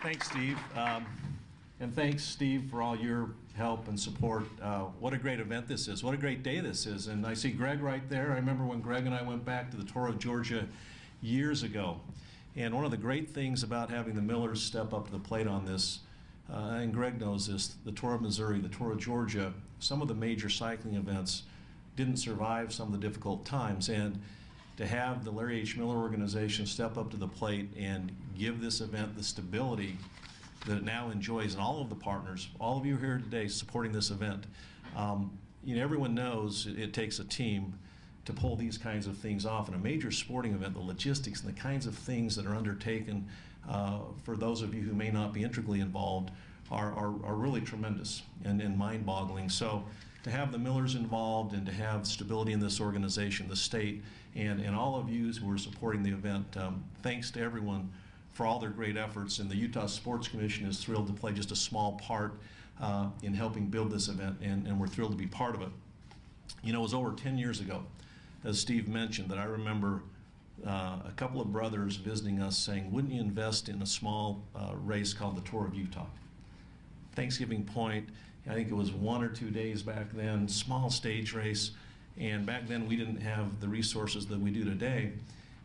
Thanks, Steve. And thanks, Steve, for all your help and support. What a great event this is. What a great day this is. And I see Greg right there. I remember when Greg and I went back to the Tour of Georgia years ago. And one of the great things about having the Millers step up to the plate on this, and Greg knows this, the Tour of Missouri, the Tour of Georgia, some of the major cycling events didn't survive some of the difficult times. And to have the Larry H. Miller organization step up to the plate and give this event the stability that it now enjoys, and all of the partners, all of you here today supporting this event. Everyone knows it takes a team to pull these kinds of things off. In a major sporting event, the logistics and the kinds of things that are undertaken for those of you who may not be integrally involved are really tremendous and mind-boggling. So to have the Millers involved and to have stability in this organization, the state, and all of you who are supporting the event, thanks to everyone for all their great efforts. And the Utah Sports Commission is thrilled to play just a small part in helping build this event, and we're thrilled to be part of it. You know, it was over 10 years ago, as Steve mentioned, that I remember a couple of brothers visiting us saying, wouldn't you invest in a small race called the Tour of Utah? Thanksgiving Point, I think it was 1 or 2 days back then, small stage race, and back then we didn't have the resources that we do today.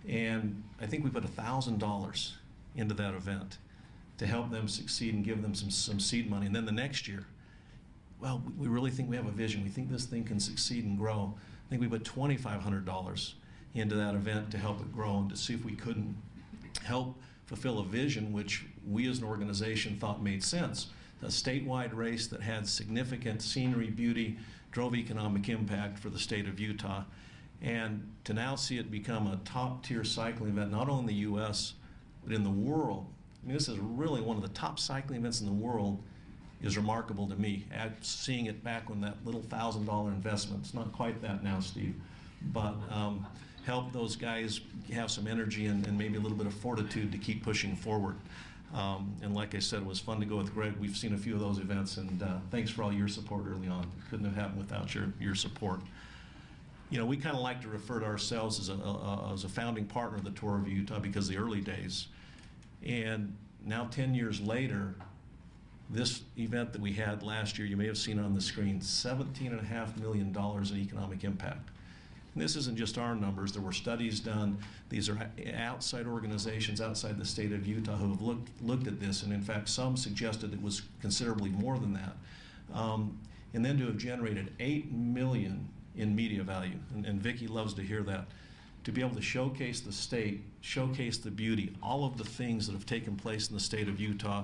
And I think we put $1,000 into that event to help them succeed and give them some seed money. And then the next year, well, we really think we have a vision. We think this thing can succeed and grow. I think we put $2,500 into that event to help it grow and to see if we couldn't help fulfill a vision which we as an organization thought made sense. A statewide race that had significant scenery, beauty, drove economic impact for the state of Utah. And to now see it become a top-tier cycling event, not only in the U.S., but in the world. I mean, this is really one of the top cycling events in the world, is remarkable to me. Seeing it back when that little $1,000 investment, it's not quite that now, Steve, but help those guys have some energy and maybe a little bit of fortitude to keep pushing forward. And like I said, it was fun to go with Greg. We've seen a few of those events, and thanks for all your support early on. Couldn't have happened without your support. You know, we kind of like to refer to ourselves as a founding partner of the Tour of Utah because of the early days. And now 10 years later, this event that we had last year, you may have seen on the screen, $17.5 million in economic impact. And this isn't just our numbers. There were studies done. These are outside organizations outside the state of Utah who have looked at this, and in fact some suggested it was considerably more than that. And then to have generated $8 million in media value, and Vicki loves to hear that, to be able to showcase the state, showcase the beauty, all of the things that have taken place in the state of Utah,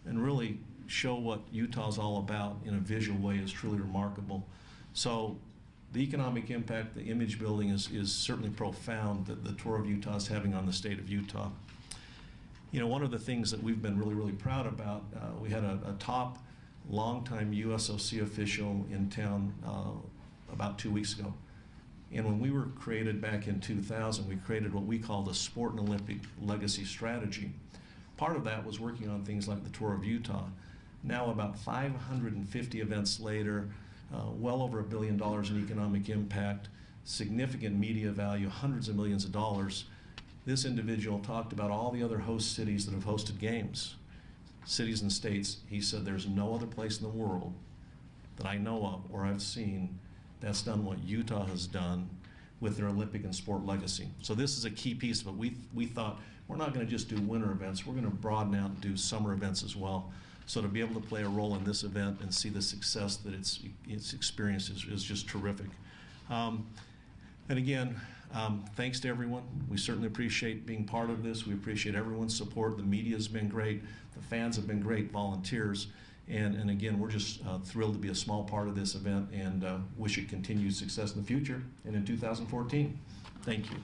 and really show what Utah's all about in a visual way is truly remarkable. So the economic impact, the image building is certainly profound that the Tour of Utah is having on the state of Utah. You know, one of the things that we've been really, really proud about, we had a top longtime USOC official in town about 2 weeks ago. And when we were created back in 2000, we created what we call the Sport and Olympic Legacy Strategy. Part of that was working on things like the Tour of Utah. Now about 550 events later, well over $1 billion in economic impact, significant media value, hundreds of millions of dollars. This individual talked about all the other host cities that have hosted games, cities and states. He said there's no other place in the world that I know of or I've seen that's done what Utah has done with their Olympic and sport legacy. So this is a key piece of it. We thought we're not going to just do winter events, we're going to broaden out and do summer events as well. So to be able to play a role in this event and see the success that it's experienced is just terrific. And again, thanks to everyone. We certainly appreciate being part of this. We appreciate everyone's support. The media's been great. The fans have been great, volunteers. And again, we're just thrilled to be a small part of this event and wish it continued success in the future and in 2014. Thank you.